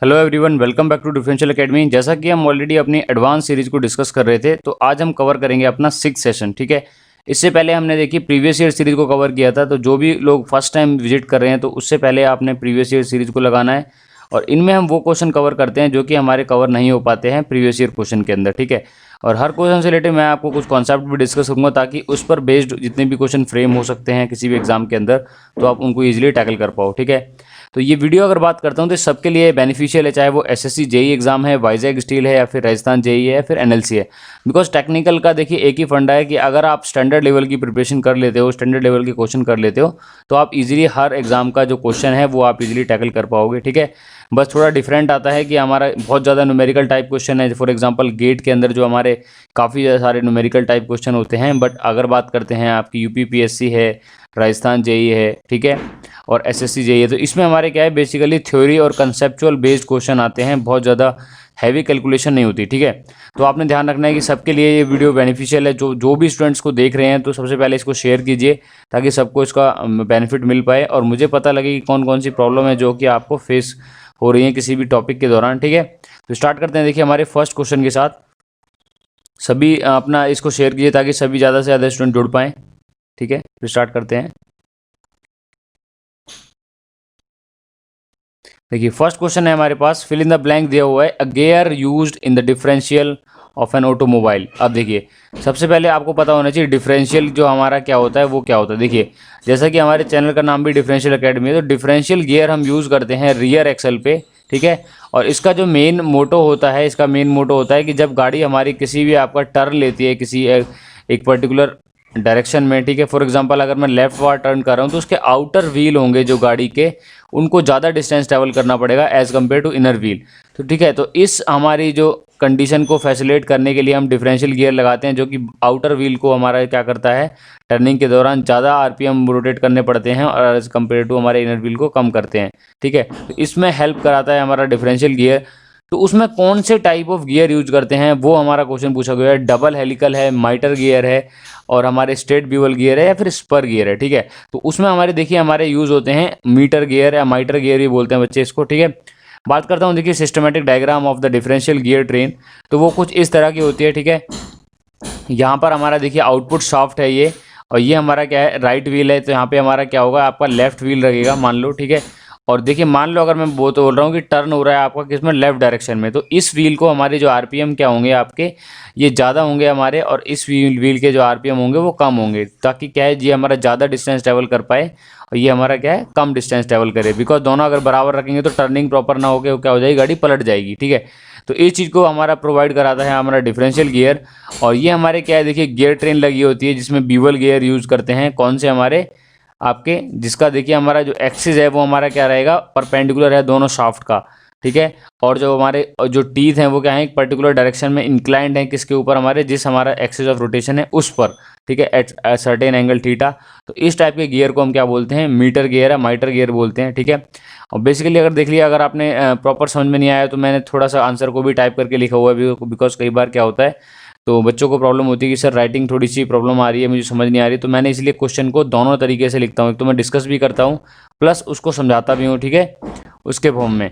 Hello everyone, welcome back to differential academy. जैसा कि हम ऑलरेडी अपनी एडवांस सीरीज को डिस्कस कर रहे थे, तो आज हम कवर करेंगे अपना 6th सेशन। ठीक है, इससे पहले हमने देखिए प्रीवियस ईयर सीरीज को कवर किया था। तो जो भी लोग फर्स्ट टाइम विजिट कर रहे हैं, तो उससे पहले आपने प्रीवियस ईयर सीरीज को लगाना है। और इनमें हम वो क्वेश्चन कवर करते हैं जो कि हमारे कवर नहीं हो पाते हैं प्रीवियस ईयर क्वेश्चन के अंदर। ठीक है, और हर क्वेश्चन से रिलेटेड मैं आपको कुछ कॉन्सेप्ट भी डिस्कस करूंगा, ताकि उस पर बेस्ड जितने भी क्वेश्चन फ्रेम हो सकते हैं किसी भी एग्जाम के अंदर, तो आप उनको ईजिली टैकल कर पाओ। ठीक है, तो ये वीडियो अगर बात करता हूँ तो सबके लिए बेनिफिशियल है, चाहे वो एसएससी जेई एग्जाम है, वाइजैक स्टील है, या फिर राजस्थान जेई है, या फिर एनएलसी है। बिकॉज टेक्निकल का देखिए एक ही फंडा है कि अगर आप स्टैंडर्ड लेवल की प्रिपरेशन कर लेते हो, स्टैंडर्ड लेवल के क्वेश्चन कर लेते हो, तो आप इजीली हर एग्जाम का जो क्वेश्चन है वो आप इजीली टैकल कर पाओगे। ठीक है, बस थोड़ा डिफरेंट आता है कि हमारा बहुत ज़्यादा न्यूमेरिकल टाइप क्वेश्चन है। फॉर एग्जांपल गेट के अंदर जो हमारे काफ़ी ज़्यादा सारे न्यूमेरिकल टाइप क्वेश्चन होते हैं, बट अगर बात करते हैं आपकी यूपीपीएससी है, राजस्थान जेई है, ठीक है, और एसएससी जेई है, तो इसमें हमारे क्या है, बेसिकली थ्योरी और कंसेप्चुअल बेस्ड क्वेश्चन आते हैं, बहुत ज़्यादा हैवी कैलकुलेशन नहीं होती। ठीक है, तो आपने ध्यान रखना है कि सबके लिए ये वीडियो बेनिफिशियल है। जो जो भी स्टूडेंट्स को देख रहे हैं, तो सबसे पहले इसको शेयर कीजिए ताकि सबको इसका बेनिफिट मिल पाए और मुझे पता लगे कि कौन कौन सी प्रॉब्लम है जो कि आपको फेस हो रही है किसी भी टॉपिक के दौरान। ठीक है, तो स्टार्ट करते हैं। देखिए हमारे फर्स्ट क्वेश्चन के साथ सभी अपना इसको शेयर कीजिए ताकि सभी ज़्यादा से ज़्यादा स्टूडेंट जुड़ पाएँ। ठीक है, तो स्टार्ट करते हैं। देखिए फर्स्ट क्वेश्चन है हमारे पास, फिल इन द ब्लैंक दिया हुआ है, अ gear used in the differential of an automobile. अब देखिए सबसे पहले आपको पता होना चाहिए डिफरेंशियल जो हमारा क्या होता है वो क्या होता है। देखिए जैसा कि हमारे चैनल का नाम भी डिफरेंशियल एकेडमी है, तो डिफरेंशियल गियर हम यूज़ करते हैं रियर एक्सल पे। ठीक है, और इसका जो मेन मोटो होता है, इसका मेन मोटो होता है कि जब गाड़ी हमारी किसी भी आपका टर्न लेती है किसी एक पर्टिकुलर डायरेक्शन में, ठीक है, फॉर एग्जांपल अगर मैं लेफ्ट वार टर्न कर रहा हूँ, तो उसके आउटर व्हील होंगे जो गाड़ी के, उनको ज़्यादा डिस्टेंस ट्रैवल करना पड़ेगा as compare to inner wheel. तो ठीक है, तो इस हमारी जो कंडीशन को फैसिलिटेट करने के लिए हम डिफरेंशियल गियर लगाते हैं, जो कि आउटर व्हील को हमारा क्या करता है, टर्निंग के दौरान ज़्यादा आरपीएम रोटेट करने पड़ते हैं और एज़ कम्पेयर टू हमारे इनर व्हील को कम करते हैं। ठीक है, तो इसमें हेल्प कराता है हमारा डिफरेंशियल गियर। तो उसमें कौन से टाइप ऑफ गियर यूज करते हैं वो हमारा क्वेश्चन पूछा गया है। डबल हेलिकल है, माइटर गियर है, और हमारे स्ट्रेट ब्यूअल गियर है, या फिर स्पर गियर है। ठीक है, तो उसमें हमारे देखिए हमारे यूज होते हैं मीटर गियर या माइटर गियर ही बोलते हैं बच्चे इसको। ठीक है, बात करता हूँ देखिए systematic diagram of the differential gear train, तो वो कुछ इस तरह की होती है। ठीक है, यहाँ पर हमारा देखिए आउटपुट शाफ्ट है ये, और ये हमारा क्या है, राइट व्हील है। तो यहाँ पे हमारा क्या होगा, आपका लेफ्ट व्हील लगेगा मान लो। ठीक है, और देखिए मान लो अगर मैं वो तो बोल रहा हूँ कि टर्न हो रहा है आपका किसमें, लेफ्ट डायरेक्शन में, तो इस व्हील को हमारे जो आरपीएम क्या होंगे आपके, ये ज़्यादा होंगे हमारे, और इस व्हील के जो आरपीएम होंगे वो कम होंगे, ताकि क्या है, ये हमारा ज़्यादा डिस्टेंस ट्रैवल कर पाए और ये हमारा क्या है, कम डिस्टेंस ट्रैवल करे। बिकॉज दोनों अगर बराबर रखेंगे तो टर्निंग प्रॉपर ना होकर क्या हो जाएगी, गाड़ी पलट जाएगी। ठीक है, तो इस चीज़ को हमारा प्रोवाइड कराता है हमारा डिफरेंशियल गियर। और ये हमारे क्या है, देखिए गियर ट्रेन लगी होती है जिसमें बीवल गियर यूज़ करते हैं। कौन से हमारे आपके, जिसका देखिए हमारा जो एक्सिस है वो हमारा क्या रहेगा, परपेंडिकुलर है दोनों शाफ्ट का। ठीक है, और जो हमारे जो टीथ हैं वो क्या है, एक पर्टिकुलर डायरेक्शन में इंक्लाइंड है किसके ऊपर, हमारे जिस हमारा एक्सिस ऑफ रोटेशन है उस पर। ठीक है, एट सर्टेन एंगल थीटा। तो इस टाइप के गियर को हम क्या बोलते हैं, मीटर गियर या माइटर गियर बोलते हैं। ठीक है, और बेसिकली अगर देख लिया, अगर आपने प्रॉपर समझ में नहीं आया तो मैंने थोड़ा सा आंसर को भी टाइप करके लिखा हुआ है, बिकॉज कई बार क्या होता है, तो बच्चों को प्रॉब्लम होती है कि सर राइटिंग थोड़ी सी प्रॉब्लम आ रही है, मुझे समझ नहीं आ रही, तो मैंने इसलिए क्वेश्चन को दोनों तरीके से लिखता हूँ। एक तो मैं डिस्कस भी करता हूँ प्लस उसको समझाता भी हूँ। ठीक है, उसके फॉर्म में,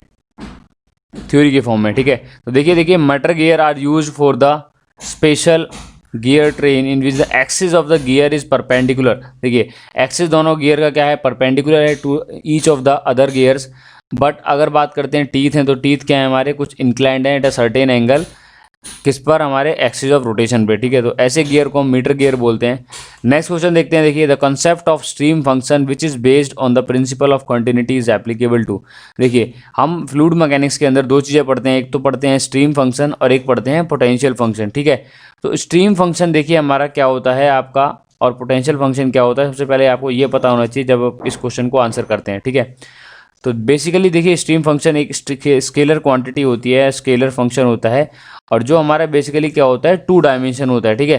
थ्योरी के फॉर्म में। ठीक है, तो देखिए mitre gear are use for the special gear train in which the axis of the gear is perpendicular. देखिए एक्सिस दोनों गियर का क्या है, परपेंडिकुलर है to each of the other gears. But अगर बात करते हैं टीथ हैं, तो टीथ क्या है हमारे, कुछ इंक्लाइंड है एट अ सर्टेन एंगल किस पर, हमारे एक्सिस ऑफ रोटेशन पे। ठीक है, तो ऐसे गियर को हम मीटर गियर बोलते हैं। नेक्स्ट क्वेश्चन देखते हैं। देखिए the concept of stream function which is based on the principle of continuity is applicable to. देखिए हम फ्लूइड मैकेनिक्स के अंदर दो चीज़ें पढ़ते हैं, एक तो पढ़ते हैं स्ट्रीम फंक्शन और एक पढ़ते हैं पोटेंशियल फंक्शन। ठीक है, तो स्ट्रीम फंक्शन देखिए हमारा क्या होता है आपका, और पोटेंशियल फंक्शन क्या होता है, सबसे पहले आपको ये पता होना चाहिए जब आप इस क्वेश्चन को आंसर करते हैं। ठीक है, तो बेसिकली देखिए स्ट्रीम फंक्शन एक स्केलर क्वांटिटी होती है, स्केलर फंक्शन होता है, और जो हमारा बेसिकली क्या होता है, टू डायमेंशन होता है। ठीक है,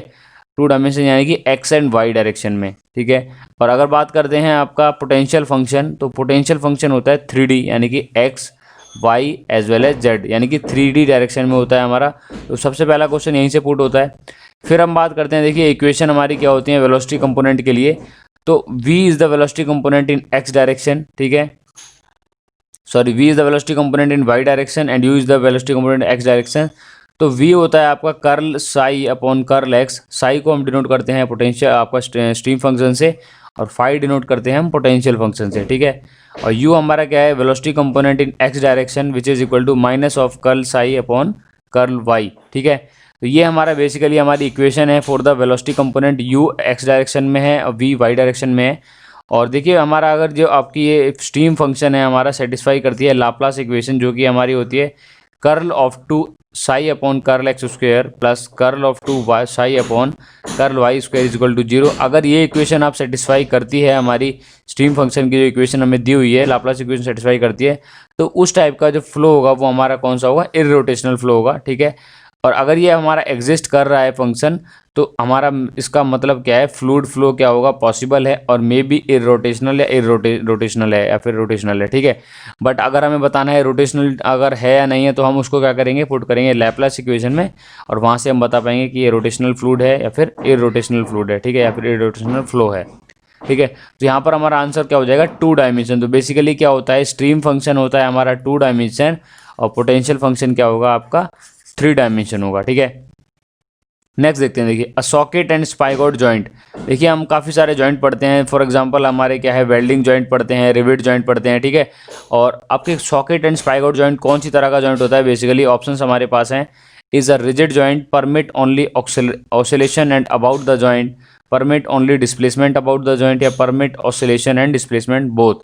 टू डायमेंशन यानी कि एक्स एंड वाई डायरेक्शन में। ठीक है, और अगर बात करते हैं आपका पोटेंशियल फंक्शन, तो पोटेंशियल फंक्शन होता है 3D यानी कि x y as well as z, यानी कि 3D डायरेक्शन में होता है हमारा। तो सबसे पहला क्वेश्चन यहीं से पुट होता है। फिर हम बात करते हैं, देखिए इक्वेशन हमारी क्या होती है वेलोसिटी कंपोनेंट के लिए, तो v is the velocity component in x direction. ठीक है, sorry v is the velocity component in y direction and u is the velocity component x direction. तो v होता है आपका curl psi upon curl x। Sai को हम denote करते हैं पोटेंशियल आपका स्ट्रीम फंक्शन से, और फाई डिनोट करते हैं हम पोटेंशियल फंक्शन से, ठीक है। और u हमारा क्या है, velocity component in x direction which is equal to minus of curl psi upon curl y, ठीक है। तो ये हमारा बेसिकली हमारी इक्वेशन है for the velocity component u x direction में है और v y डायरेक्शन में है। और देखिए हमारा अगर जो आपकी ये स्ट्रीम फंक्शन है हमारा सेटिस्फाई करती है लाप्लास इक्वेशन, जो कि हमारी होती है curl of two psi upon curl x square plus curl of two y psi upon curl y square is equal to 0। अगर ये इक्वेशन आप सेटिस्फाई करती है, हमारी स्ट्रीम फंक्शन की जो इक्वेशन हमें दी हुई है लाप्लास इक्वेशन सेटिस्फाई करती है, तो उस टाइप का जो फ्लो होगा वो हमारा कौन सा होगा, इररोटेशनल फ्लो होगा, ठीक है। और अगर ये हमारा एग्जिस्ट कर रहा है फंक्शन, तो हमारा इसका मतलब क्या है, फ्लूइड फ्लो क्या होगा, पॉसिबल है और मे बी इरोटेशनल या रोटेशनल है या फिर रोटेशनल है, ठीक है। बट अगर हमें बताना है रोटेशनल अगर है या नहीं है, तो हम उसको क्या करेंगे, पुट करेंगे लैप्लास इक्वेशन में, और वहाँ से हम बता पाएंगे कि ये रोटेशनल फ्लूइड है या फिर इरोटेशनल फ्लूइड है, ठीक है, या फिर इरोटेशनल फ्लो है, ठीक है। तो यहाँ पर हमारा आंसर क्या हो जाएगा, 2 डायमेंशन। तो बेसिकली क्या होता है, स्ट्रीम फंक्शन होता है हमारा 2 डायमेंशन और पोटेंशियल फंक्शन क्या होगा आपका 3 डायमेंशन होगा, ठीक है। नेक्स्ट देखते हैं, देखिए अ सॉकेट एंड स्पाइगोट जॉइंट। देखिए हम काफ़ी सारे जॉइंट पढ़ते हैं, फॉर एग्जांपल हमारे क्या है, वेल्डिंग जॉइंट पढ़ते हैं, रिवेट जॉइंट पढ़ते हैं, ठीक है। और आपके सॉकेट एंड स्पाइगोट जॉइंट कौन सी तरह का जॉइंट होता है, बेसिकली ऑप्शंस हमारे पास हैं। Is a rigid joint, permit only oscillation and about the joint, permit only displacement about the joint, या permit oscillation and displacement both.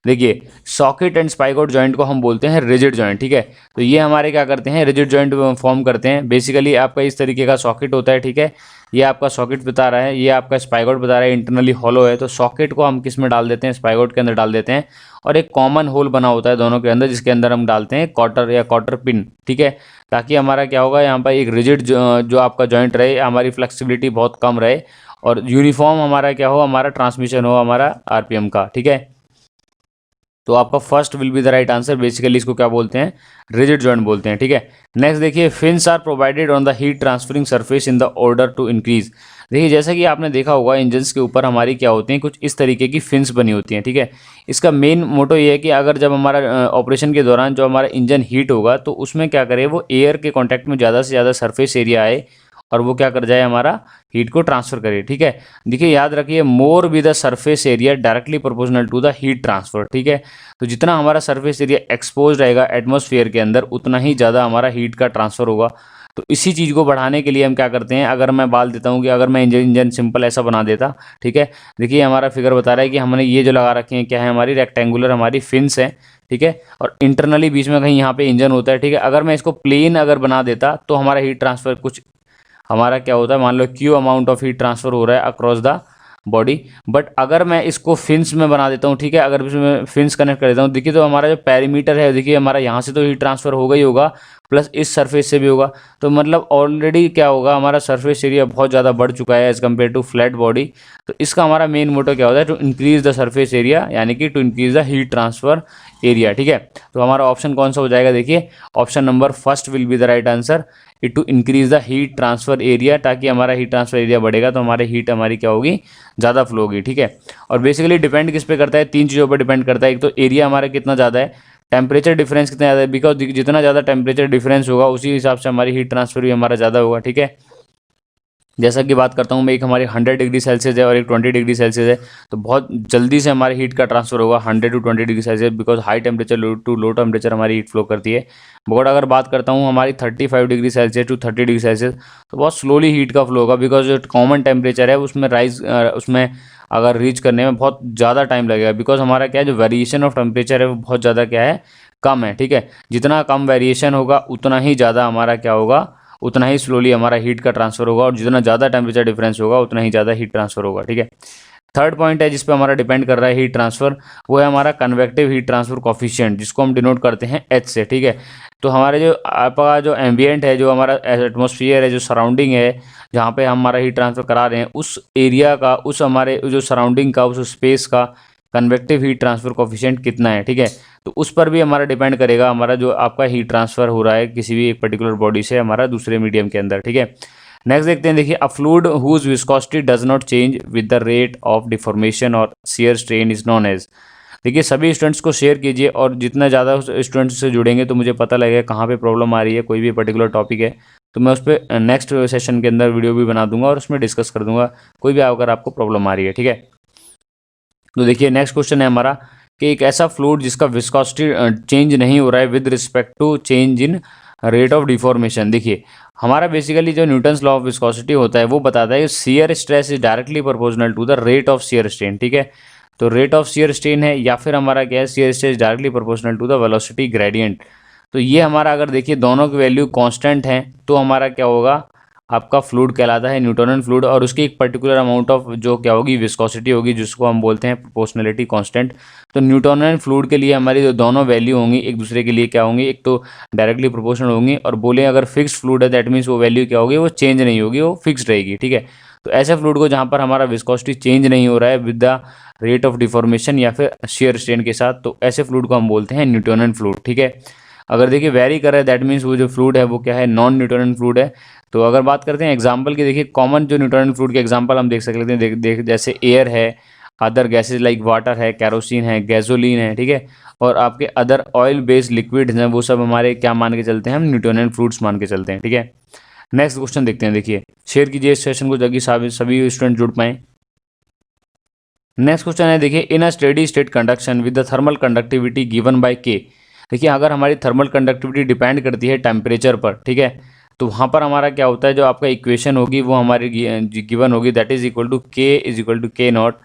देखिए सॉकेट एंड स्पाइगोट जॉइंट को हम बोलते हैं रिजिड जॉइंट, ठीक है। तो ये हमारे क्या करते हैं, रिजिड जॉइंट फॉर्म करते हैं। बेसिकली आपका इस तरीके का सॉकेट होता है, ठीक है। ये आपका सॉकेट बता रहा है, ये आपका स्पाइगोट बता रहा है इंटरनली हॉलो है। तो सॉकेट को हम किस में डाल देते हैं, स्पाइगोट के अंदर डाल देते हैं, और एक कॉमन होल बना होता है दोनों के अंदर, जिसके अंदर हम डालते हैं कॉटर या कॉटर पिन, ठीक है। ताकि हमारा क्या होगा, यहाँ पर एक रिजिड जो आपका जॉइंट रहे, हमारी फ्लेक्सिबिलिटी बहुत कम रहे, और यूनिफॉर्म हमारा क्या हो, हमारा ट्रांसमिशन हो हमारा आरपीएम का, ठीक है। तो आपका first will be the right answer. Basically इसको क्या बोलते हैं, रिजिड जॉइंट बोलते हैं, ठीक है। नेक्स्ट देखिए, fins are provided on the heat transferring surface in the order to increase. देखिए जैसा कि आपने देखा होगा इंजन्स के ऊपर हमारी क्या होती हैं, कुछ इस तरीके की फिन्स बनी होती हैं, ठीक है। इसका मेन मोटो ये है कि अगर जब हमारा ऑपरेशन के दौरान जो हमारा इंजन हीट होगा, तो उसमें क्या करे, वो एयर के कॉन्टैक्ट में ज़्यादा से ज़्यादा सरफेस एरिया आए और वो क्या कर जाए, हमारा हीट को ट्रांसफर करे, ठीक है। देखिए याद रखिए, more be the surface area directly proportional to the heat transfer, ठीक है। तो जितना हमारा सरफेस एरिया एक्सपोज रहेगा एटमॉस्फेयर के अंदर, उतना ही ज़्यादा हमारा हीट का ट्रांसफर होगा। तो इसी चीज़ को बढ़ाने के लिए हम क्या करते हैं, अगर मैं बाल देता हूँ कि अगर मैं इंजन सिंपल ऐसा बना देता, ठीक है। देखिए हमारा फिगर बता रहा है कि हमने ये जो लगा रखे हैं क्या है, हमारी रेक्टेंगुलर हमारी फिन्स है, ठीक है। और इंटरनली बीच में कहीं यहाँ पे इंजन होता है, ठीक है। अगर मैं इसको प्लेन अगर बना देता, तो हमारा हीट ट्रांसफर कुछ हमारा क्या होता है, मान लो Q amount of heat transfer हो रहा है अक्रॉस द बॉडी। बट अगर मैं इसको फिन्स में बना देता हूँ, ठीक है, अगर इसमें फिन्स कनेक्ट कर देता हूँ, देखिए तो हमारा जो पेरीमीटर है, देखिए हमारा यहाँ से तो हीट ट्रांसफर होगा ही होगा, प्लस इस सरफेस से भी होगा। तो मतलब ऑलरेडी क्या होगा, हमारा सरफेस एरिया बहुत ज़्यादा बढ़ चुका है as compare to flat body. तो इसका हमारा मेन मोटो क्या होता है, to increase the surface area, यानी कि to increase the heat transfer area, ठीक है। तो हमारा ऑप्शन कौन सा हो जाएगा, देखिए option number first will be the right answer, it to increase the heat transfer area. ताकि हमारा हीट ट्रांसफर एरिया बढ़ेगा तो हमारे हीट हमारी क्या होगी, ज़्यादा फ्लो होगी, ठीक है। और बेसिकली डिपेंड किस पे करता है, 3 चीज़ों पर डिपेंड करता है। एक तो एरिया हमारा कितना ज़्यादा है, टेम्परेचर डिफरेंस कितना ज़्यादा है, बिकॉज जितना ज़्यादा टेम्परेचर डिफरेंस होगा उसी हिसाब से हमारी हीट ट्रांसफर भी हमारा ज़्यादा होगा, ठीक है। जैसा कि बात करता हूँ मैं, एक हमारी 100 डिग्री सेल्सियस है और एक 20 डिग्री सेल्सियस है, तो बहुत जल्दी से हमारे हीट का ट्रांसफर होगा 100 to 20 degree celsius, because high temperature to low temperature हमारी हीट फ्लो करती है। बट अगर बात करता हूँ हमारी 35 degree celsius to 30 degree celsius, तो बहुत स्लोली हीट का फ्लो होगा, बिकॉज जो कॉमन टेम्परेचर है उसमें उसमें अगर रीच करने में बहुत ज़्यादा टाइम लगेगा, बिकॉज हमारा क्या है, जो वेरिएशन ऑफ टेम्परेचर है वो बहुत ज़्यादा क्या है, कम है, ठीक है। जितना कम वेरिएशन होगा उतना ही ज़्यादा हमारा क्या होगा, उतना ही स्लोली हमारा हीट का ट्रांसफर होगा, और जितना ज़्यादा टेम्परेचर डिफरेंस होगा उतना ही ज़्यादा हीट ट्रांसफर होगा, ठीक है। थर्ड पॉइंट है जिस पे हमारा डिपेंड कर रहा है हीट ट्रांसफर, वो है हमारा कन्वेक्टिव हीट ट्रांसफर कोफिशिएंट, जिसको हम डिनोट करते हैं एच से, ठीक है। तो हमारे जो आपका जो एम्बियंट है, जो हमारा एटमॉस्फेयर है, जो सराउंडिंग है, जहाँ पे हम हमारा हीट ट्रांसफर करा रहे हैं, उस एरिया का, उस हमारे जो सराउंडिंग का, उस स्पेस का कन्वेक्टिव हीट ट्रांसफर कोफिशिएंट कितना है, ठीक है। तो उस पर भी हमारा डिपेंड करेगा हमारा जो आपका हीट ट्रांसफर हो रहा है किसी भी एक पर्टिकुलर बॉडी से हमारा दूसरे मीडियम के अंदर, ठीक है। नेक्स्ट देखते हैं, देखिए a fluid whose viscosity does not change with the rate of deformation और shear strain is known as. देखिए सभी स्टूडेंट्स को शेयर कीजिए, और जितना ज़्यादा स्टूडेंट्स से जुड़ेंगे तो मुझे पता लगेगा कहाँ पे प्रॉब्लम आ रही है, कोई भी पर्टिकुलर टॉपिक है तो मैं उस पर नेक्स्ट सेशन के अंदर वीडियो भी बना दूंगा और उसमें डिस्कस कर दूंगा, कोई भी अगर आपको प्रॉब्लम आ रही है, ठीक है। तो देखिए नेक्स्ट क्वेश्चन है हमारा कि एक ऐसा फ्लूइड जिसका विस्कोसिटी चेंज नहीं हो रहा है with respect to change in rate of deformation. देखिए हमारा बेसिकली जो न्यूटन्स लॉ ऑफ विस्कोसिटी होता है वो बताता है कि shear stress is directly proportional to the rate of shear strain, ठीक है। तो रेट ऑफ शियर स्ट्रेन है या फिर हमारा क्या है, shear stress directly proportional to the velocity gradient. तो ये हमारा अगर देखिए दोनों की वैल्यू कांस्टेंट हैं तो हमारा क्या होगा, आपका फ्लूइड कहलाता है न्यूटोनियन फ्लूइड, और उसकी एक पर्टिकुलर अमाउंट ऑफ जो क्या होगी विस्कोसिटी होगी, जिसको हम बोलते हैं प्रोपोर्शनलिटी कांस्टेंट। तो न्यूटोनियन फ्लूइड के लिए हमारी जो दोनों वैल्यू होंगी एक दूसरे के लिए क्या होंगी, एक तो डायरेक्टली प्रोपोर्शनल होंगी, और बोले अगर फिक्स्ड फ्लूइड है दैट मीन्स वो वैल्यू क्या होगी, वो चेंज नहीं होगी, वो फिक्स रहेगी, ठीक है। तो ऐसे फ्लूइड को जहाँ पर हमारा विस्कोसिटी चेंज नहीं हो रहा है with the rate of deformation या फिर शियर स्ट्रेन के साथ, तो ऐसे फ्लूइड को हम बोलते हैं न्यूटोनियन फ्लूइड, ठीक है। अगर देखिए वेरी कर रहा है दैट मीन्स वो जो फ्लूइड है वो क्या है, नॉन न्यूटोनियन फ्लूइड है। तो अगर बात करते हैं एग्जाम्पल की, देखिए कॉमन जो न्यूटोनियन फ्लूइड के एग्जाम्पल हम देख सकते हैं, देख जैसे एयर है, अदर गैसेज लाइक वाटर है, कैरोसिन है, गैसोलीन है, ठीक है। और आपके अदर ऑयल बेस्ड लिक्विड्स हैं वो सब हमारे क्या मान के चलते हैं, हम न्यूटोनियन फ्लूइड्स मान के चलते हैं, ठीक है। नेक्स्ट क्वेश्चन देखते हैं, देखिए शेयर कीजिए इस सेशन को ताकि सभी स्टूडेंट जुड़ पाएं। नेक्स्ट क्वेश्चन है देखिए in a steady state conduction with the thermal conductivity given by K. देखिए अगर हमारी थर्मल कंडक्टिविटी डिपेंड करती है टेम्परेचर पर, ठीक है, तो वहाँ पर हमारा क्या होता है, जो आपका इक्वेशन होगी वो हमारी गिवन होगी, दैट इज इक्वल टू के इज इक्वल टू के नॉट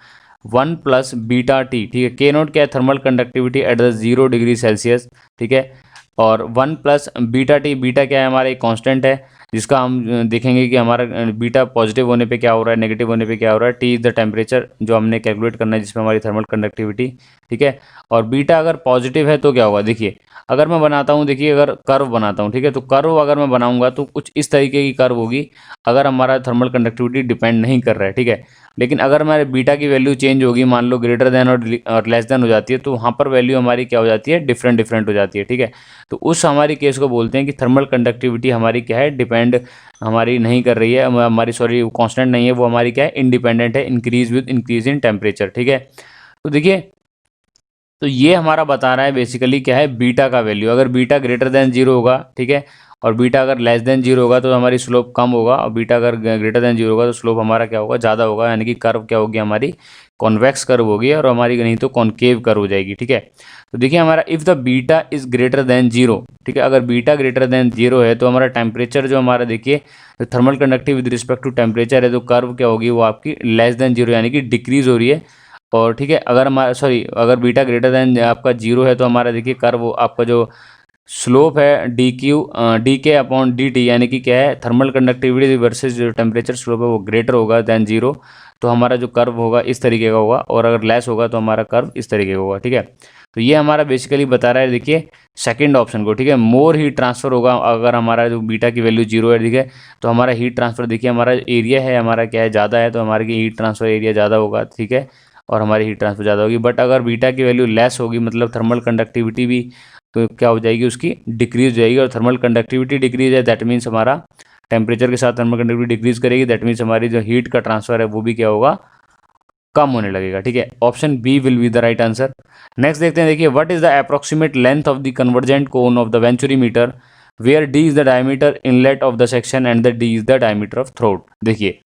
1 प्लस बीटा टी, ठीक है। के नॉट क्या है, thermal conductivity at the 0 degree Celsius, ठीक है। और 1 प्लस बीटा टी, बीटा क्या है हमारा एक कांस्टेंट है, जिसका हम देखेंगे कि हमारा बीटा पॉजिटिव होने पे क्या हो रहा है, नेगेटिव होने पे क्या हो रहा है। टी इज़ द टेम्परेचर जो हमने कैलकुलेट करना है जिसमें हमारी थर्मल कंडक्टिविटी, ठीक है। और बीटा अगर पॉजिटिव है तो क्या होगा, देखिए अगर मैं बनाता हूँ, देखिए अगर कर्व बनाता हूँ, ठीक है, तो कर्व अगर मैं बनाऊंगा तो कुछ इस तरीके की कर्व होगी अगर हमारा थर्मल कंडक्टिविटी डिपेंड नहीं कर रहा है, ठीक है। लेकिन अगर हमारे बीटा की वैल्यू चेंज होगी, मान लो ग्रेटर देन और लेस देन हो जाती है, तो वहाँ पर वैल्यू हमारी क्या हो जाती है, डिफरेंट डिफरेंट हो जाती है, ठीक है। तो उस हमारी केस को बोलते हैं कि थर्मल कंडक्टिविटी हमारी क्या है, डिपेंड हमारी नहीं कर रही है, हमारी सॉरी कांस्टेंट नहीं है, वो हमारी क्या है, इंडिपेंडेंट है, increase with increase in temperature, ठीक है। तो देखिए तो ये हमारा बता रहा है बेसिकली क्या है, बीटा का वैल्यू अगर बीटा ग्रेटर देन 0 होगा, ठीक है, और बीटा अगर लेस देन 0 होगा तो हमारी स्लोप कम होगा, और बीटा अगर ग्रेटर देन 0 होगा तो स्लोप हमारा क्या होगा, ज़्यादा होगा, यानी कि कर्व क्या होगी हमारी, कॉन्वेक्स कर्व होगी, और हमारी नहीं तो कॉनकेव कर्व हो जाएगी, ठीक है। तो देखिए हमारा if the beta is greater than 0, ठीक है, अगर बीटा ग्रेटर देन 0 है तो हमारा टेम्परेचर जो हमारा देखिए thermal conductive with respect to temperature है, तो कर्व क्या होगी, वो आपकी लेस देन 0 यानी कि डिक्रीज हो रही है। और ठीक है, अगर हमारा सॉरी अगर बीटा ग्रेटर देन आपका 0 है तो हमारा देखिए कर्व आपका जो स्लोप है डी के अपॉन डी टी, यानी कि क्या है, थर्मल कंडक्टिविटी वर्सेस जो टेम्परेचर स्लोप है वो ग्रेटर होगा देन 0, तो हमारा जो कर्व होगा इस तरीके का होगा, और अगर लेस होगा तो हमारा कर्व इस तरीके का होगा, ठीक है। तो ये हमारा बेसिकली बता रहा है देखिए सेकंड ऑप्शन को, ठीक है, मोर हीट ट्रांसफर होगा अगर हमारा जो बीटा की वैल्यू 0 है, ठीक है, तो हमारा हीट ट्रांसफर देखिए हमारा एरिया है हमारा क्या है, ज़्यादा है, तो हमारे हीट ट्रांसफर एरिया ज़्यादा होगा, ठीक है, और हमारी हीट ट्रांसफर ज़्यादा होगी। बट अगर बीटा की वैल्यू लेस होगी, मतलब थर्मल कंडक्टिविटी भी तो क्या हो जाएगी, उसकी डिक्रीज हो जाएगी, और थर्मल कंडक्टिविटी डिक्रीज है दैट मीन्स हमारा टेम्परेचर के साथ थर्मल कंडक्टिविटी डिक्रीज करेगी, दैट मीन्स हमारी जो हीट का ट्रांसफर है वो भी क्या होगा, कम होने लगेगा, ठीक है। Option B will be the right answer. Next देखते हैं, देखिए what is the approximate length of the convergent cone of the venturi meter where D is the diameter inlet of the section and the D is the diameter of throat. देखिए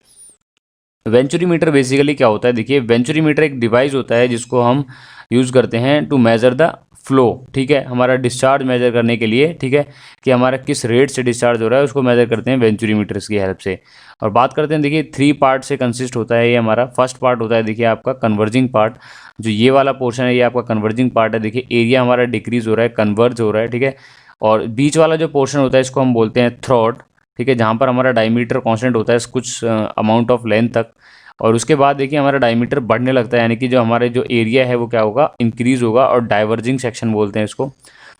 venturi meter basically क्या होता है, देखिए venturi metre एक device होता है जिसको हम यूज़ करते हैं टू मेजर द फ्लो, ठीक है, हमारा डिस्चार्ज मेजर करने के लिए, ठीक है, कि हमारा किस रेट से डिस्चार्ज हो रहा है उसको मेजर करते हैं वेंचुरी मीटर्स की हेल्प से। और बात करते हैं, देखिए 3 पार्ट से कंसिस्ट होता है ये हमारा। फर्स्ट पार्ट होता है देखिए आपका कन्वर्जिंग पार्ट, जो ये वाला पोर्शन है ये आपका कन्वर्जिंग पार्ट है, देखिए एरिया हमारा डिक्रीज हो रहा है, कन्वर्ज हो रहा है, ठीक है। और बीच वाला जो पोर्शन होता है इसको हम बोलते हैं थ्रोट, ठीक है, जहाँ पर हमारा डायमीटर कांस्टेंट होता है कुछ अमाउंट ऑफ लेंथ तक, और उसके बाद देखिए हमारा डायमीटर बढ़ने लगता है, यानी कि जो हमारे जो एरिया है वो क्या होगा, इंक्रीज होगा, और डाइवर्जिंग सेक्शन बोलते हैं इसको।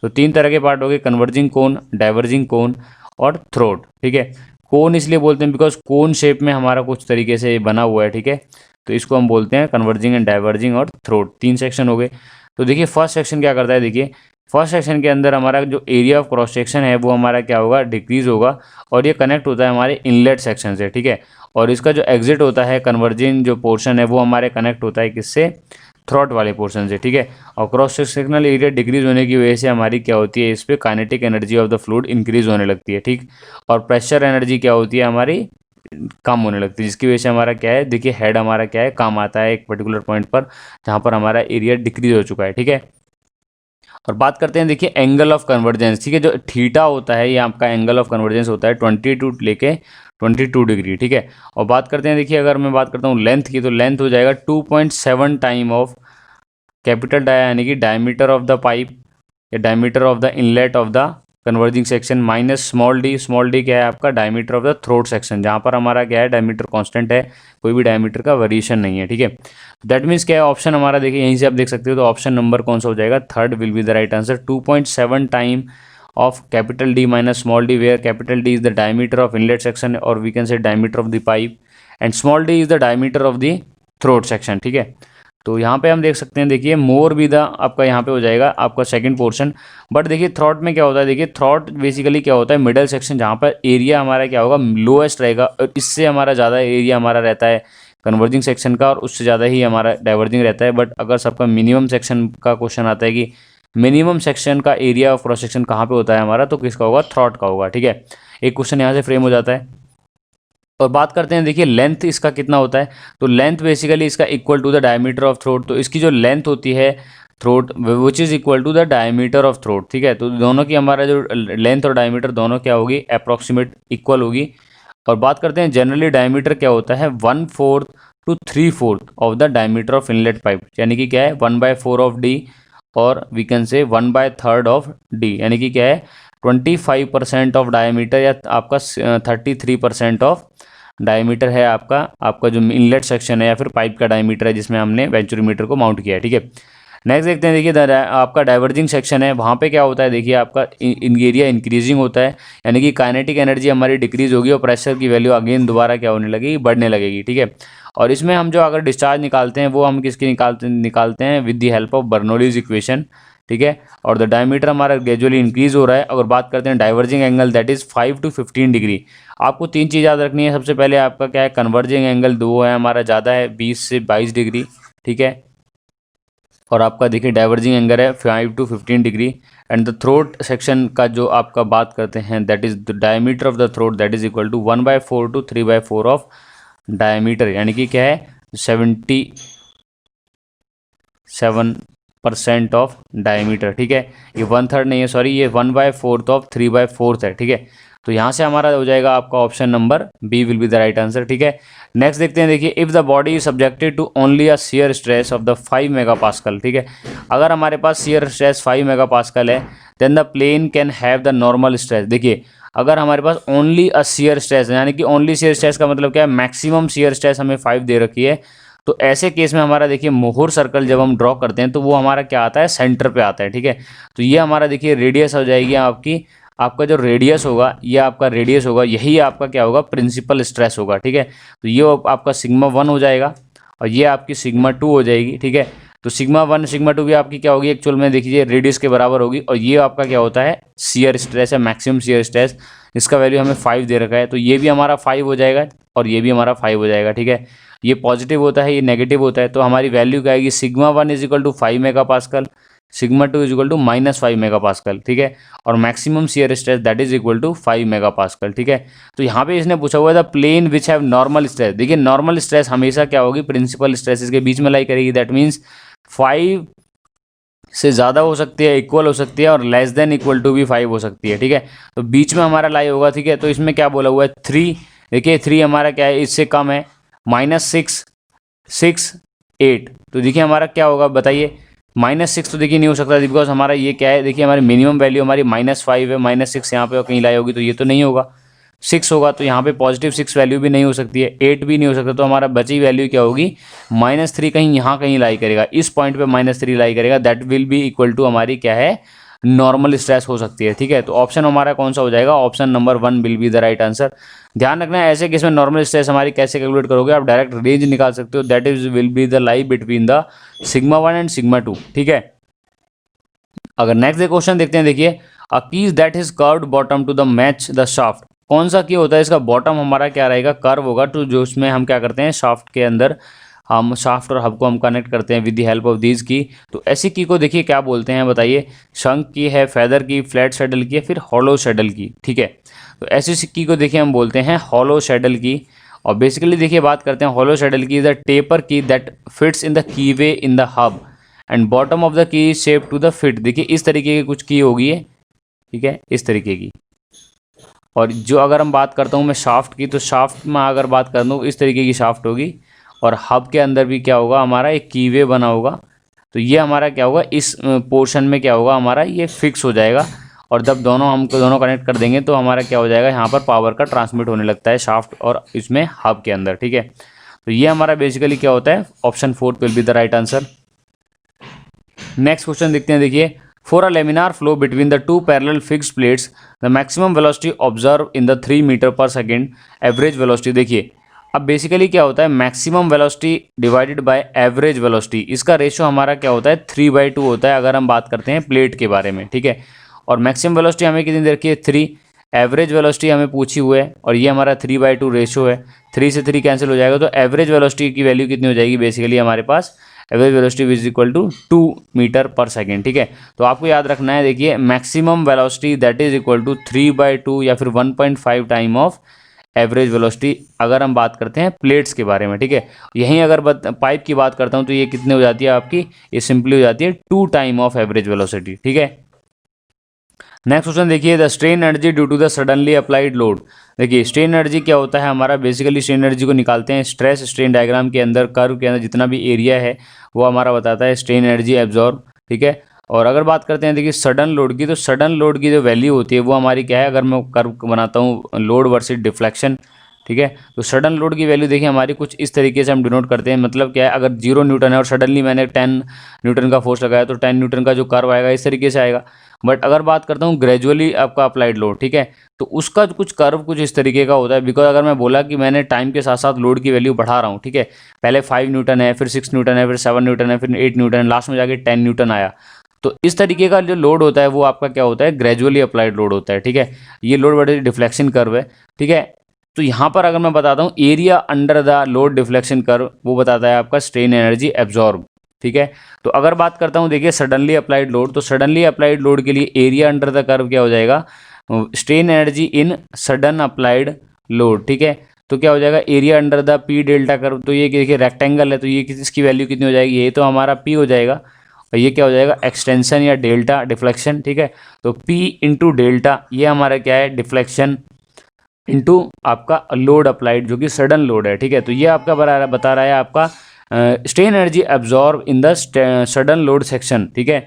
तो 3 तरह के पार्ट हो गए, कन्वर्जिंग कोन, डाइवर्जिंग कोन और थ्रोट, ठीक है। कोन इसलिए बोलते हैं बिकॉज कोन शेप में हमारा कुछ तरीके से बना हुआ है, ठीक है, तो इसको हम बोलते हैं कन्वर्जिंग एंड डाइवर्जिंग और थ्रोट। 3 सेक्शन हो गए। तो देखिए फर्स्ट सेक्शन क्या करता है, देखिए फर्स्ट सेक्शन के अंदर हमारा जो एरिया ऑफ क्रॉस सेक्शन है वो हमारा क्या होगा, डिक्रीज होगा, और ये कनेक्ट होता है हमारे इनलेट सेक्शन से, ठीक है। और इसका जो एग्जिट होता है कन्वर्जिंग जो पोर्शन है वो हमारे कनेक्ट होता है किससे, थ्रॉट वाले पोर्शन से, ठीक है। और क्रॉस सेक्शनल एरिया डिक्रीज होने की वजह से हमारी क्या होती है, इस पे kinetic energy of the fluid increase होने लगती है, ठीक। और प्रेशर एनर्जी क्या होती है हमारी, कम होने लगती है, जिसकी वजह से हमारा क्या है, देखिए हेड हमारा क्या है, काम आता है एक पर्टिकुलर पॉइंट पर जहाँ पर हमारा एरिया डिक्रीज हो चुका है, ठीक है। और बात करते हैं देखिए एंगल ऑफ कन्वर्जेंस, ठीक है। जो थीटा होता है ये आपका एंगल ऑफ कन्वर्जेंस होता है 22 लेके 22 डिग्री, ठीक है। और बात करते हैं देखिए, अगर मैं बात करता हूँ लेंथ की, तो लेंथ हो जाएगा 2.7 टाइम ऑफ कैपिटल डाया यानी कि डायमीटर ऑफ द पाइप या diameter of the inlet of the converging section minus small D क्या है आपका, diameter of the throat section, जहाँ पर हमारा क्या है, डायमीटर कांस्टेंट है, कोई भी डायमीटर का वेरिएशन नहीं है, ठीक है। दैट मीन्स क्या है, ऑप्शन हमारा देखिए यहीं से आप देख सकते हो, तो ऑप्शन नंबर कौन सा हो जाएगा, third will be the right answer. 2.7 time of capital D minus small d, where capital D is the diameter of inlet section or we can say diameter of the pipe and small d is the diameter of the throat section, ठीक है। तो यहाँ पे हम देख सकते हैं, देखिए मोर भी द आपका यहाँ पे हो जाएगा आपका सेकंड पोर्शन। बट देखिए थ्रॉट में क्या होता है, देखिए थ्रॉट बेसिकली क्या होता है, मिडल सेक्शन, जहाँ पर एरिया हमारा क्या होगा, लोएस्ट रहेगा, और इससे हमारा ज़्यादा एरिया हमारा रहता है कन्वर्जिंग सेक्शन का, और उससे ज़्यादा ही हमारा डाइवर्जिंग रहता है। बट अगर सबका मिनिमम सेक्शन का क्वेश्चन आता है कि मिनिमम सेक्शन का एरिया ऑफ क्रॉस सेक्शन कहाँ पे होता है हमारा, तो किसका होगा, थ्रॉट का होगा, ठीक है। एक क्वेश्चन यहाँ से फ्रेम हो जाता है। और बात करते हैं देखिए लेंथ इसका कितना होता है, तो लेंथ बेसिकली इसका equal to the diameter of throat, तो इसकी जो लेंथ होती है throat which is equal to the diameter of throat, ठीक है। तो दोनों की हमारा जो लेंथ और डायमीटर दोनों क्या होगी, अप्रॉक्सीमेट इक्वल होगी। और बात करते हैं जनरली डायमीटर क्या होता है, 1/4 to 3/4 of the diameter of inlet pipe, यानी कि क्या है 1/4 ऑफ डी, और we can say 1/3 of D, यानी कि क्या है 25% ऑफ डायमीटर, या आपका 33% ऑफ डायमीटर है आपका जो इनलेट सेक्शन है या फिर पाइप का डायमीटर है जिसमें हमने वेंचुरीमीटर को माउंट किया है, ठीक है। नेक्स्ट देखते हैं, देखिए आपका डाइवर्जिंग सेक्शन है, वहाँ पे क्या होता है, देखिए आपका एरिया इंक्रीजिंग होता है, यानी कि काइनेटिक एनर्जी हमारी डिक्रीज होगी और प्रेशर की वैल्यू अगेन दोबारा क्या होने लगेगी, बढ़ने लगेगी, ठीक है। और इसमें हम जो अगर डिस्चार्ज निकालते हैं वो हम किसकी निकालते हैं with the help of Bernoulli's equation, ठीक है। और द डायमीटर हमारा ग्रेजुअली इंक्रीज हो रहा है। अगर बात करते हैं diverging angle, that is 5 to 15 degree. आपको तीन चीज़ याद रखनी है, सबसे पहले आपका क्या है, कन्वर्जिंग एंगल दो है हमारा, ज़्यादा है 20 से 22 डिग्री, ठीक है। और आपका देखिए डाइवर्जिंग एंगल है 5 to 15 degree. And the throat section का जो आपका बात करते हैं, that is the diameter of the throat, that is equal to 1/4 to 3/4 of diameter, यानी कि क्या है 77% ऑफ डायमीटर, ठीक है। ये 1/3 नहीं है, सॉरी, ये 1/4 ऑफ 3/4 है, ठीक है। तो यहाँ से हमारा हो जाएगा आपका option number B will be the right answer, ठीक है। नेक्स्ट देखते हैं, देखिए if the body is subjected to only a shear stress of the 5 megapascal, ठीक है। अगर हमारे पास शियर स्ट्रेस 5 मेगापास्कल है, then the plane can have the normal stress. देखिए अगर हमारे पास ओनली अ शियर स्ट्रेस, यानी कि ओनली शियर स्ट्रेस का मतलब क्या है, मैक्सिमम शियर स्ट्रेस हमें 5 दे रखी है, तो ऐसे केस में हमारा देखिए मोहर सर्कल जब हम ड्रॉ करते हैं तो वो हमारा क्या आता है, सेंटर पे आता है, ठीक है। तो ये हमारा देखिए रेडियस हो जाएगी आपका जो रेडियस होगा, ये आपका रेडियस होगा, यही आपका क्या होगा, प्रिंसिपल स्ट्रेस होगा, ठीक है। तो ये आपका सिग्मा 1 हो जाएगा और ये आपकी सिग्मा 2 हो जाएगी, ठीक है। तो सिग्मा 1 सिग्मा 2 भी आपकी क्या होगी, एक्चुअल में देखिए रेडियस के बराबर होगी, और ये आपका क्या होता है, शियर स्ट्रेस है, मैक्सिमम शियर स्ट्रेस, इसका वैल्यू हमें 5 दे रखा है, तो ये भी हमारा 5 हो जाएगा और ये भी हमारा 5 हो जाएगा, ठीक है। ये पॉजिटिव होता है, ये नेगेटिव होता है, तो हमारी वैल्यू क्या आएगी, sigma 1 is equal to 5 megapascal, sigma 2 is equal to -5 megapascal, ठीक है। और maximum shear stress that is equal to 5 megapascal, ठीक है। तो यहाँ पे इसने पूछा हुआ है the plane which have normal stress. देखिए नॉर्मल स्ट्रेस हमेशा क्या होगी, प्रिंसिपल स्ट्रेस के बीच में लाई करेगी, दैट मीन्स 5 से ज़्यादा हो सकती है, इक्वल हो सकती है, और लेस देन इक्वल टू भी 5 हो सकती है, ठीक है। तो बीच में हमारा लाई होगा, ठीक है। तो इसमें क्या बोला हुआ है 3, देखिए 3 हमारा क्या है, इससे कम है, -6 6 8, तो देखिए हमारा क्या होगा बताइए, -6 तो देखिए नहीं हो सकता, बिकॉज हमारा ये क्या है, देखिए हमारी मिनिमम वैल्यू हमारी -5 है, -6 यहाँ पे कहीं लाई होगी, तो ये तो नहीं होगा, 6 होगा, तो यहाँ पे पॉजिटिव 6 वैल्यू भी नहीं हो सकती है, 8 भी नहीं हो सकता, तो हमारा बची वैल्यू क्या होगी, -3 कहीं यहाँ कहीं लाई करेगा, इस पॉइंट पे -3 लाई करेगा, that will be equal to हमारी क्या है, नॉर्मल स्ट्रेस हो सकती है, ठीक है। तो ऑप्शन हमारा कौन सा हो जाएगा, option number 1 will be the right answer. ध्यान रखना है ऐसे केस में नॉर्मल स्ट्रेस हमारी कैसे कैलकुलेट करोगे, आप डायरेक्ट रेंज निकाल सकते हो, that is will be the lie between the sigma 1 and sigma 2, ठीक है। अगर नेक्स्ट क्वेश्चन देखते हैं, देखिए a keys that is curved bottom to the match the shaft, कौन सा की होता है, इसका बॉटम हमारा क्या रहेगा, कर्व होगा, तो जो उसमें हम क्या करते हैं शाफ्ट के अंदर हम शाफ्ट और हब को हम कनेक्ट करते हैं with the help of these की। तो ऐसी की को देखिए क्या बोलते हैं बताइए, शंक की है, फेदर की, फ्लैट शैडल की, या फिर हॉलो शैडल की, ठीक है। तो ऐसी सिक्की को देखिए हम बोलते हैं हॉलो शैडल की। और बेसिकली देखिए बात करते हैं hollow saddle key, the taper key that fits in the keyway in the hub and bottom of the key shape to the fit. देखिए इस तरीके की कुछ की होगी है, ठीक है, इस तरीके की। और जो अगर हम बात करता हूँ मैं शाफ्ट की, तो शाफ्ट में अगर बात कर दूँ इस तरीके की शाफ्ट होगी, और हब के अंदर भी क्या होगा हमारा एक कीवे बना होगा। तो ये हमारा क्या होगा, इस पोर्शन में क्या होगा हमारा ये फिक्स हो जाएगा। और जब दोनों हम दोनों कनेक्ट कर देंगे तो हमारा क्या हो जाएगा, यहाँ पर पावर का ट्रांसमिट होने लगता है शाफ्ट और इसमें हब के अंदर, ठीक है। तो ये हमारा बेसिकली क्या होता है, option 4 will be the right answer. Next question देखते हैं, देखिए for a laminar flow between the two parallel fixed plates the maximum velocity observe in the 3 meter per second average velocity. देखिए अब बेसिकली क्या होता है, maximum velocity divided by average velocity, इसका ratio हमारा क्या होता है 3/2 होता है अगर हम बात करते हैं प्लेट के बारे में, ठीक है। और मैक्सिमम वेलोसिटी हमें कितनी दे रखी है 3, एवरेज वेलोसिटी हमें पूछी हुई है और ये हमारा 3/2 रेशियो है। 3 से 3 कैंसिल हो जाएगा, तो एवरेज वेलोसिटी की वैल्यू कितनी हो जाएगी बेसिकली हमारे पास, average velocity is equal to 2 metre per second, ठीक है। तो आपको याद रखना है, देखिए maximum velocity that is equal to 3/2 या फिर 1.5 टाइम ऑफ एवरेज वेलोसिटी अगर हम बात करते हैं प्लेट्स के बारे में, ठीक है। यहीं अगर पाइप की बात करता हूँ तो ये कितने हो जाती है आपकी, ये सिंपली हो जाती है 2 टाइम ऑफ एवरेज वेलोसिटी, ठीक है। नेक्स्ट क्वेश्चन देखिए, the strain energy due to the suddenly applied load. देखिए स्ट्रेन एनर्जी क्या होता है हमारा, बेसिकली स्ट्रेन एनर्जी को निकालते हैं स्ट्रेस स्ट्रेन डायग्राम के अंदर, कर्व के अंदर जितना भी एरिया है वो हमारा बताता है स्ट्रेन एनर्जी एब्जॉर्ब, ठीक है। और अगर बात करते हैं देखिए सडन लोड की, तो सडन लोड की जो वैल्यू होती है वो हमारी क्या है, अगर मैं कर्व बनाता हूँ लोड वर्सेस डिफ्लेक्शन, ठीक है। तो सडन लोड की वैल्यू देखिए हमारी कुछ इस तरीके से हम डिनोट करते हैं, मतलब क्या है, अगर 0 न्यूटन है और सडनली मैंने 10 न्यूटन का फोर्स लगाया तो 10 न्यूटन का जो कर्व आएगा इस तरीके से आएगा। बट अगर बात करता हूँ ग्रेजुअली आपका अप्लाइड लोड, ठीक है, तो उसका कुछ कर्व कुछ इस तरीके का होता है। बिकॉज अगर मैं बोला कि मैंने टाइम के साथ साथ लोड की वैल्यू बढ़ा रहा हूँ, ठीक है, पहले 5 न्यूटन है, फिर 6 न्यूटन है, फिर 7 न्यूटन है, फिर 8 न्यूटन है, लास्ट में जाके 10 न्यूटन आया। तो इस तरीके का जो लोड होता है वो आपका क्या होता है, ग्रेजुअली अप्लाइड लोड होता है, ठीक है। ये लोड बड़े डिफ्लेक्शन कर्व है, ठीक है। तो यहाँ पर अगर मैं बताता हूँ area under the load deflection curve, वो बताता है आपका स्ट्रेन एनर्जी एब्जॉर्ब, ठीक है। तो अगर बात करता हूँ देखिए सडनली अप्लाइड लोड, तो सडनली अप्लाइड लोड के लिए एरिया अंडर द कर्व क्या हो जाएगा, strain energy in sudden applied load, ठीक है। तो क्या हो जाएगा area under the P delta curve, तो ये देखिए रेक्टेंगल है तो ये इसकी वैल्यू कितनी हो जाएगी, ये तो हमारा पी हो जाएगा, और ये क्या हो जाएगा एक्सटेंशन या डेल्टा डिफ्लेक्शन, ठीक है। तो पी इंटू डेल्टा ये हमारा क्या है डिफ्लेक्शन इंटू आपका लोड अप्लाइड जो कि सडन लोड है, ठीक है। तो ये आपका बता रहा है आपका strain energy absorb in the sudden load section, ठीक है।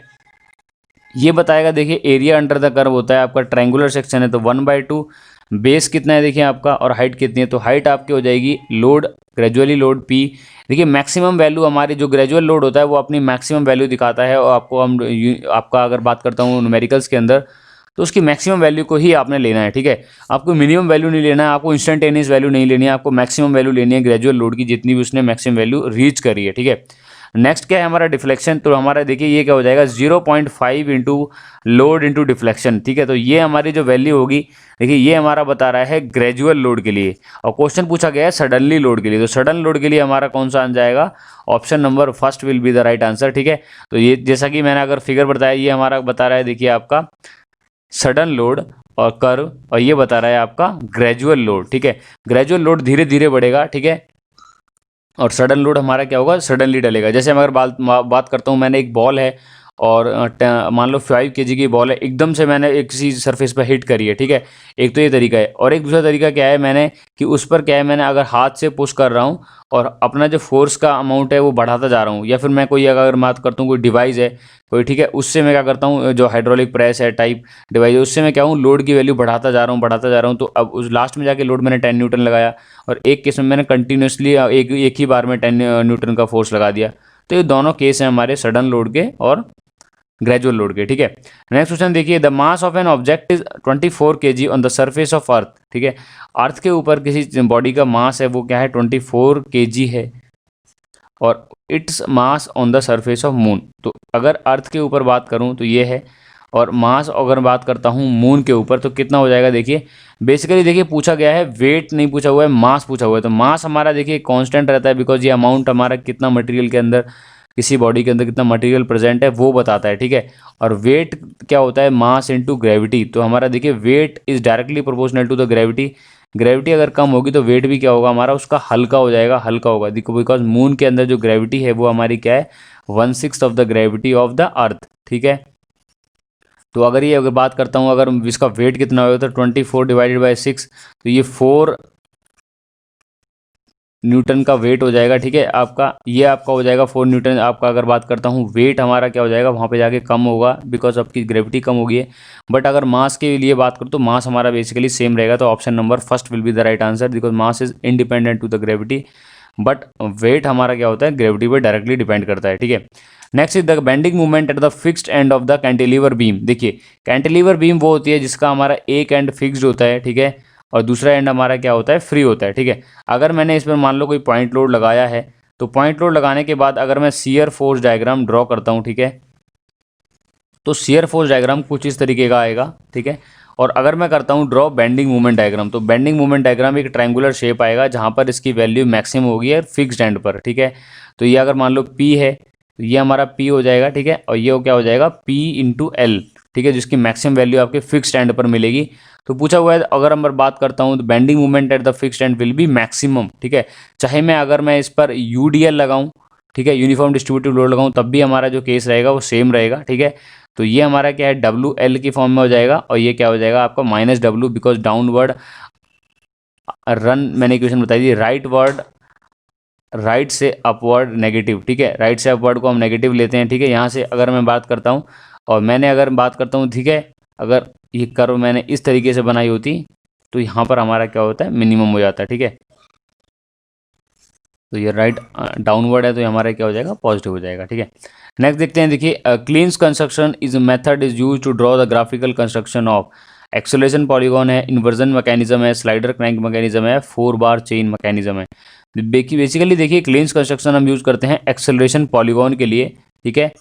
ये बताएगा देखिए एरिया अंडर द कर्व होता है आपका ट्रायंगुलर सेक्शन है तो 1/2, बेस कितना है देखिए आपका, और हाइट कितनी है, तो हाइट आपकी हो जाएगी लोड ग्रेजुअली लोड पी। देखिए मैक्सिमम वैल्यू हमारी जो ग्रेजुअल लोड होता है वो अपनी मैक्सिमम वैल्यू दिखाता है, और आपको हम आपका अगर बात करता हूँ न्यूमेरिकल्स के अंदर तो उसकी मैक्सिमम वैल्यू को ही आपने लेना है, ठीक है। आपको मिनिमम वैल्यू नहीं लेना है, आपको इंस्टेंटेनियस वैल्यू नहीं लेनी है, आपको मैक्सिमम वैल्यू लेनी है ग्रेजुअल लोड की जितनी भी उसने मैक्सिमम वैल्यू रीच करी है, ठीक है। नेक्स्ट क्या है हमारा डिफ्लेक्शन, तो हमारा देखिए ये क्या हो जाएगा 0.5 इंटू लोड इंटू डिफ्लेक्शन, ठीक है। तो ये हमारी जो वैल्यू होगी देखिए ये हमारा बता रहा है ग्रेजुअल लोड के लिए, और क्वेश्चन पूछा गया है सडनली लोड के लिए, तो सडन लोड के लिए हमारा कौन सा आ जाएगा, option number first will be the right answer, ठीक है। तो ये जैसा कि मैंने अगर फिगर बताया ये हमारा बता रहा है देखिए आपका सडन लोड और कर्व, और ये बता रहा है आपका ग्रेजुअल लोड, ठीक है। ग्रेजुअल लोड धीरे धीरे बढ़ेगा, ठीक है, और सडन लोड हमारा क्या होगा सडनली डलेगा। जैसे मैं अगर बात करता हूँ, मैंने एक बॉल है और मान लो 5 kg की बॉल है, एकदम से मैंने एक किसी सरफेस पर हिट करी है, ठीक है। एक तो ये तरीका है, और एक दूसरा तरीका क्या है मैंने कि उस पर क्या है मैंने अगर हाथ से पुश कर रहा हूँ और अपना जो फोर्स का अमाउंट है वो बढ़ाता जा रहा हूँ, या फिर मैं कोई अगर बात करता हूँ कोई डिवाइस है कोई, ठीक है, उससे मैं क्या करता हूँ जो हाइड्रोलिक प्रेस है टाइप डिवाइस है उससे मैं क्या हूँ लोड की वैल्यू बढ़ाता जा रहा हूँ बढ़ाता जा रहा हूँ। तो अब उस लास्ट में जाके लोड मैंने 10 न्यूटन लगाया, और एक केस में मैंने कंटिन्यूसली एक ही बार में 10 न्यूटन का फोर्स लगा दिया। तो ये दोनों केस हैं हमारे सडन लोड के और ग्रेजुअल लोड के, ठीक है। नेक्स्ट क्वेश्चन देखिए, the mass of an object is 24 kg on the surface of earth, ठीक है। अर्थ के ऊपर किसी बॉडी का मास है वो क्या है 24 kg है, और its mass on the surface of moon. तो अगर अर्थ के ऊपर बात करूं तो ये है, और मास अगर बात करता हूँ मून के ऊपर तो कितना हो जाएगा, देखिए बेसिकली देखिए पूछा गया है वेट नहीं पूछा हुआ है, मास पूछा हुआ है। तो मास हमारा देखिए कांस्टेंट रहता है, बिकॉज ये अमाउंट हमारा कितना मटेरियल के अंदर, किसी बॉडी के अंदर कितना मटेरियल प्रेजेंट है वो बताता है, ठीक है। और वेट क्या होता है, मास इनटू ग्रेविटी। तो हमारा देखिए weight is directly proportional to the gravity. Gravity अगर कम होगी तो वेट भी क्या होगा हमारा, उसका हल्का हो जाएगा, हल्का होगा। देखो बिकॉज मून के अंदर जो ग्रेविटी है वो हमारी क्या है, 1/6 of the gravity of the earth, ठीक है। तो अगर ये अगर बात करता हूँ अगर इसका वेट कितना होगा तो 24 डिवाइडेड बाई 6, तो ये 4 न्यूटन का वेट हो जाएगा, ठीक है आपका। ये आपका हो जाएगा 4 न्यूटन आपका। अगर बात करता हूँ वेट हमारा क्या हो जाएगा, वहाँ पे जाके कम होगा बिकॉज आपकी ग्रेविटी कम होगी है। बट अगर मास के लिए बात करूँ तो मास हमारा बेसिकली सेम रहेगा। तो option number first will be the right answer, because mass is independent to the gravity, but weight हमारा क्या होता है, ग्रेविटी पर डायरेक्टली डिपेंड करता है, ठीक है। Next is the bending movement at the fixed end of the cantilever beam. देखिए कैंटिलीवर बीम वो होती है जिसका हमारा एक एंड फिक्स्ड होता है, ठीक है, और दूसरा एंड हमारा क्या होता है, फ्री होता है, ठीक है। अगर मैंने इस पर मान लो कोई पॉइंट लोड लगाया है, तो पॉइंट लोड लगाने के बाद अगर मैं शियर फोर्स डायग्राम ड्रॉ करता हूँ, ठीक है, तो शियर फोर्स डायग्राम कुछ इस तरीके का आएगा, ठीक है। और अगर मैं करता हूँ ड्रॉ बेंडिंग मूवमेंट डायग्राम, तो बेंडिंग मूवमेंट डायग्राम एक ट्रायंगुलर शेप आएगा जहाँ पर इसकी वैल्यू मैक्सिमम होगी है फिक्स्ड एंड पर, ठीक है। तो ये अगर मान लो P है तो ये हमारा P हो जाएगा, ठीक है, और ये क्या हो जाएगा P इंटू एल, ठीक है, जिसकी मैक्सिमम वैल्यू आपके फिक्स्ड एंड पर मिलेगी। तो पूछा हुआ है अगर हम बात करता हूँ तो bending movement at the fixed and will be maximum, ठीक है। चाहे मैं अगर मैं इस पर UDL लगाऊँ, ठीक है, यूनिफॉर्म डिस्ट्रीब्यूटिव लोड लगाऊँ, तब भी हमारा जो केस रहेगा वो सेम रहेगा, ठीक है। तो ये हमारा क्या है, WL की फॉर्म में हो जाएगा, और ये क्या हो जाएगा आपका -W, बिकॉज डाउनवर्ड रन मैंने इक्वेशन बताई थी, राइट से अपवर्ड नेगेटिव, ठीक है, राइट से अपवर्ड को हम नेगेटिव लेते हैं, ठीक है। यहाँ से अगर मैं बात करता हूँ और मैंने अगर बात करता हूँ, ठीक है, अगर ये कर्व मैंने इस तरीके से बनाई होती तो यहाँ पर हमारा क्या होता है, मिनिमम हो जाता है, ठीक है। तो ये राइट डाउनवर्ड है तो ये हमारा क्या हो जाएगा, पॉजिटिव हो जाएगा, ठीक है। नेक्स्ट देखते हैं, देखिए Klein's construction is method is use to draw the graphical construction of acceleration polygon है, इन्वर्जन मैकेनिज्म है, स्लाइडर क्रैंक मैकेनिज्म है, 4 बार चेन मैकेनिज्म है। बेसिकली देखिए क्लीन्स कंस्ट्रक्शन हम यूज़ करते हैं एक्सेलरेशन पॉलीगॉन के लिए, ठीक है,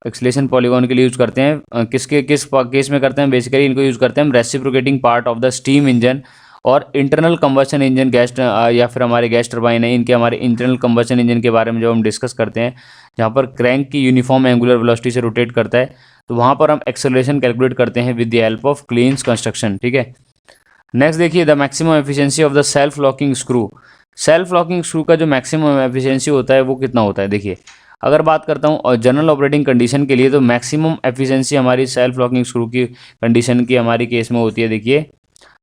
एक्सेलरेशन पॉलीगॉन के लिए यूज़ करते हैं। किसके किस केस में करते हैं, बेसिकली इनको यूज़ करते हैं हम reciprocating part of the steam engine और इंटरनल कंबशन इंजन गैस या फिर हमारे गैस टरबाइन है, इनके हमारे इंटरनल कंबशन इंजन के बारे में जब हम डिस्कस करते हैं, जहाँ पर क्रैंक की यूनिफॉर्म एंगुलर वेलोसिटी से रोटेट करता है, तो वहाँ पर हम एक्सेलरेशन कैलकुलेट करते हैं with the help of cleans construction, ठीक है। नेक्स्ट देखिए the maximum efficiency of the self locking screw. Self locking screw का जो मैक्सिमम एफिशिएंसी होता है वो कितना होता है, देखिए अगर बात करता हूँ और जनरल ऑपरेटिंग कंडीशन के लिए, तो मैक्सिमम एफिशिएंसी हमारी सेल्फ लॉकिंग स्क्रू की कंडीशन की हमारी केस में होती है, देखिए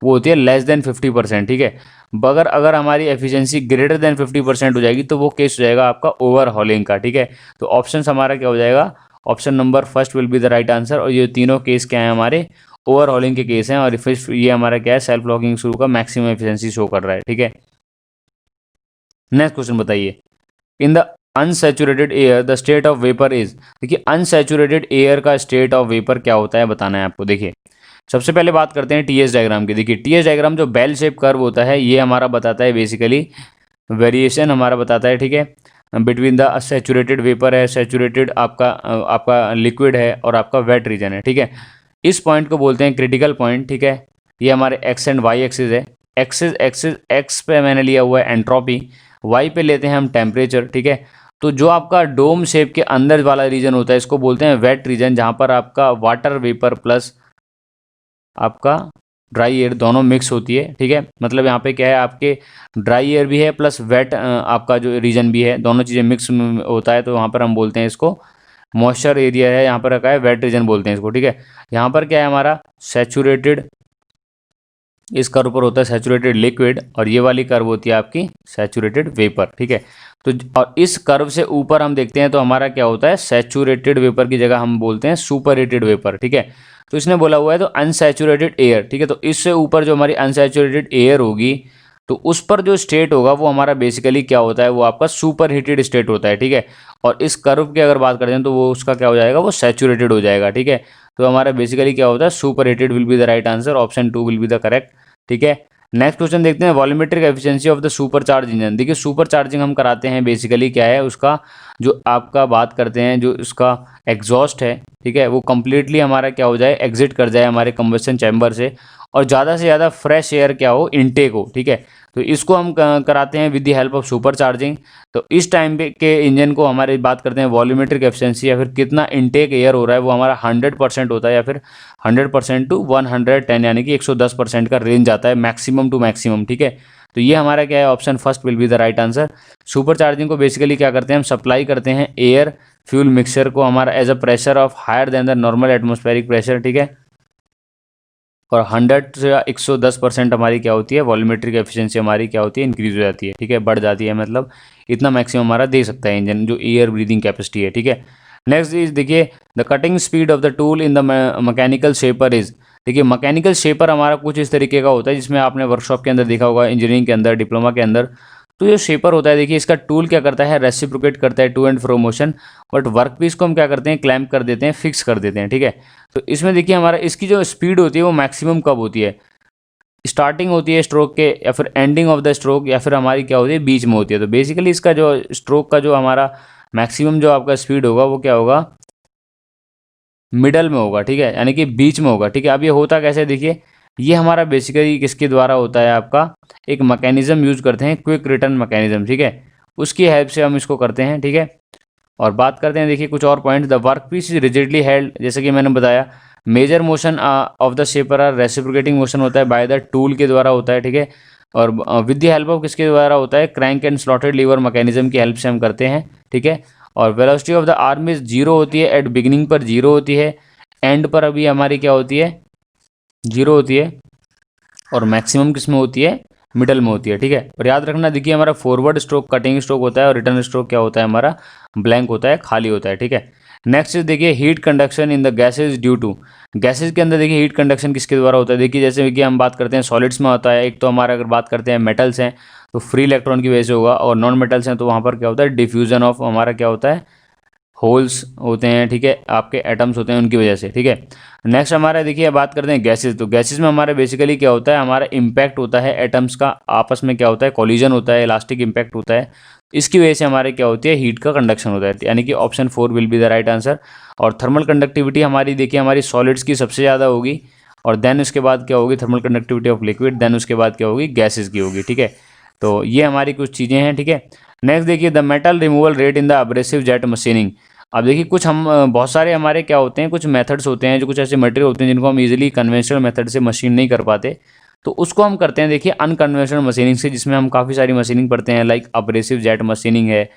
वो होती है लेस देन 50%, ठीक है। मगर अगर हमारी एफिशिएंसी ग्रेटर देन 50% हो जाएगी तो वो केस हो जाएगा आपका ओवरहॉलिंग का, ठीक है। तो ऑप्शन हमारा क्या हो जाएगा, option number first will be the right answer. और ये तीनों केस क्या है, हमारे ओवरहॉलिंग के केस हैं, और फिर ये हमारा क्या है, सेल्फ लॉकिंग स्क्रू का मैक्सिमम एफिशिएंसी शो कर रहा है, ठीक है। नेक्स्ट क्वेश्चन बताइए, in the unsaturated air the state of vapour is. देखिए अनसैचुरेटेड एयर का स्टेट ऑफ वेपर क्या होता है बताना है आपको। देखिए सबसे पहले बात करते हैं TS डायग्राम की। देखिए TS डायग्राम जो बेल शेप कर्व होता है ये हमारा बताता है बेसिकली वेरिएशन हमारा बताता है, ठीक है, बिटवीन द सैचुरेटेड वेपर है, सैचुरेटेड आपका लिक्विड है और आपका वेट रीजन है, ठीक है। इस पॉइंट को बोलते हैं क्रिटिकल पॉइंट, ठीक है। ये हमारे एक्स एंड वाई एक्सिस है। एक्सिस एक्स पे मैंने लिया हुआ है एंट्रोपी, वाई पे लेते हैं हम टेम्परेचर, ठीक है। तो जो आपका डोम शेप के अंदर वाला रीजन होता है इसको बोलते हैं वेट रीजन, जहाँ पर आपका वाटर वेपर प्लस आपका ड्राई एयर दोनों मिक्स होती है, ठीक है। मतलब यहाँ पे क्या है, आपके ड्राई एयर भी है प्लस वेट आपका जो रीजन भी है, दोनों चीज़ें मिक्स होता है, तो वहाँ पर हम बोलते हैं इसको मॉइस्चर एरिया है, यहाँ पर रखा है वेट रीजन बोलते हैं इसको, ठीक है। यहाँ पर क्या है हमारा सैचुरेटेड, इस कर्व पर होता है सैचुरेटेड लिक्विड, और ये वाली कर्व होती है आपकी सैचुरेटेड वेपर, ठीक है। तो और इस कर्व से ऊपर हम देखते हैं तो हमारा क्या होता है, सैचुरेटेड वेपर की जगह हम बोलते हैं सुपरहीटेड वेपर, ठीक है। तो इसने बोला हुआ है तो अनसैचुरेटेड एयर, ठीक है। तो इससे ऊपर जो हमारी अनसैचुरेटेड एयर होगी तो उस पर जो स्टेट होगा वो हमारा बेसिकली क्या होता है, वो आपका सुपर हीटेड स्टेट होता है, ठीक है। और इस कर्व की अगर बात करते हैं तो वो उसका क्या हो जाएगा, वो सैचुरेटेड हो जाएगा, ठीक है। तो हमारा बेसिकली क्या होता है, super heated will be the right answer, option 2 will be the correct, ठीक है। नेक्स्ट क्वेश्चन देखते हैं, volumetric efficiency of the super charge engine. देखिए सुपर चार्जिंग हम कराते हैं, बेसिकली क्या है उसका जो आपका बात करते हैं, जो उसका एग्जॉस्ट है, ठीक है, वो कम्प्लीटली हमारा क्या हो जाए, एग्जिट कर जाए हमारे कंबस्शन चैम्बर से, और ज़्यादा से ज़्यादा फ्रेश एयर क्या हो, इनटेक हो, ठीक है। तो इसको हम कराते हैं with the help of super charging. तो इस टाइम पे के इंजन को हमारे बात करते हैं वॉल्यूमेट्रिक एफिशिएंसी, या फिर कितना इनटेक एयर हो रहा है, वो हमारा 100% होता है, या फिर 100% टू 110, यानी कि 110% का रेंज आता है मैक्सिमम टू मैक्सिमम, ठीक है। तो ये हमारा क्या है, option first will be the right answer. Super charging को बेसिकली क्या करते हैं, हम सप्लाई करते हैं एयर फ्यूल मिक्सचर को हमारा as a pressure of higher than the normal atmospheric pressure, ठीक है। और 100 से 110% हमारी क्या होती है, वॉल्यूमेट्रिक एफिशिएंसी हमारी क्या होती है, इंक्रीज हो जाती है, ठीक है, बढ़ जाती है, मतलब इतना मैक्सिमम हमारा दे सकता है इंजन, जो एयर ब्रीदिंग कैपेसिटी है, ठीक है। नेक्स्ट इज देखिए, the cutting speed of the tool in the mechanical shaper is. देखिए मैकेनिकल शेपर हमारा कुछ इस तरीके का होता है, जिसमें आपने वर्कशॉप के अंदर देखा होगा, इंजीनियरिंग के अंदर, डिप्लोमा के अंदर। तो ये शेपर होता है, देखिए इसका टूल क्या करता है, रेसिप्रोकेट करता है to and fro motion, but work piece को हम क्या करते हैं, क्लैंप कर देते हैं, फिक्स कर देते हैं, ठीक है। तो इसमें देखिए हमारा इसकी जो स्पीड होती है वो मैक्सिमम कब होती है, स्टार्टिंग होती है स्ट्रोक के, या फिर एंडिंग ऑफ द स्ट्रोक, या फिर हमारी क्या होती है, बीच में होती है। तो बेसिकली इसका जो स्ट्रोक का जो हमारा मैक्सिमम जो आपका स्पीड होगा वो क्या होगा, मिडल में होगा, ठीक है, यानी कि बीच में होगा, ठीक है। अब ये होता कैसे, देखिए ये हमारा बेसिकली किसके द्वारा होता है, आपका एक मैकेनिज्म यूज करते हैं, क्विक रिटर्न मैकेनिज्म, ठीक है, उसकी हेल्प से हम इसको करते हैं, ठीक है। और बात करते हैं देखिए कुछ और point, the work piece is rigidly held, जैसे कि मैंने बताया, major motion of the shaper are reciprocating motion होता है बाय द टूल के द्वारा होता है, ठीक है। और विद द हेल्प ऑफ किसके द्वारा होता है, crank and slotted liver mechanism की हेल्प से हम करते हैं, ठीक है। और velocity of the arm is zero होती है, एट बिगिनिंग पर जीरो होती है, एंड पर अभी हमारी क्या होती है, जीरो होती है, और मैक्सिमम किस में होती है, मिडल में होती है, ठीक है। और याद रखना देखिए हमारा फॉरवर्ड स्ट्रोक कटिंग स्ट्रोक होता है, और रिटर्न स्ट्रोक क्या होता है, हमारा ब्लैंक होता है, खाली होता है, ठीक है। नेक्स्ट देखिए, heat conduction in the gases due to. Gases के अंदर देखिए हीट कंडक्शन किसके द्वारा होता है, देखिए जैसे कि हम बात करते हैं सॉलिड्स में होता है, एक तो हमारा अगर बात करते हैं मेटल्स हैं तो फ्री इलेक्ट्रॉन की वजह से होगा, और नॉन मेटल्स हैं तो वहाँ पर क्या होता है, डिफ्यूजन ऑफ हमारा क्या होता है, होल्स होते हैं, ठीक है, आपके एटम्स होते हैं उनकी वजह से, ठीक है। नेक्स्ट हमारा देखिए बात करते हैं गैसेज, तो गैसेज में हमारा बेसिकली क्या होता है, हमारा इम्पैक्ट होता है एटम्स का आपस में, क्या होता है, कोलिजन होता है, इलास्टिक इम्पैक्ट होता है, इसकी वजह से हमारे क्या होती है, हीट का कंडक्शन होता है, यानी कि option 4 will be the right answer. और थर्मल कंडक्टिविटी हमारी देखिए हमारी सॉलिड्स की सबसे ज़्यादा होगी, और देन उसके बाद क्या होगी, thermal conductivity of liquid, then उसके बाद क्या होगी, गैसेज की होगी, ठीक है। तो ये हमारी कुछ चीज़ें हैं, ठीक है। नेक्स्ट देखिए, the metal removal rate in the abrasive jet machining. अब देखिए कुछ हम बहुत सारे हमारे क्या होते हैं, कुछ मेथड्स होते हैं, जो कुछ ऐसे मटेरियल होते हैं जिनको हम इजीली कन्वेंशनल मेथड से मशीन नहीं कर पाते, तो उसको हम करते हैं देखिए अनकन्वेंशनल मशीनिंग से, जिसमें हम काफ़ी सारी मशीनिंग पढ़ते हैं, लाइक अब्रेसिव जेट मशीनिंग है,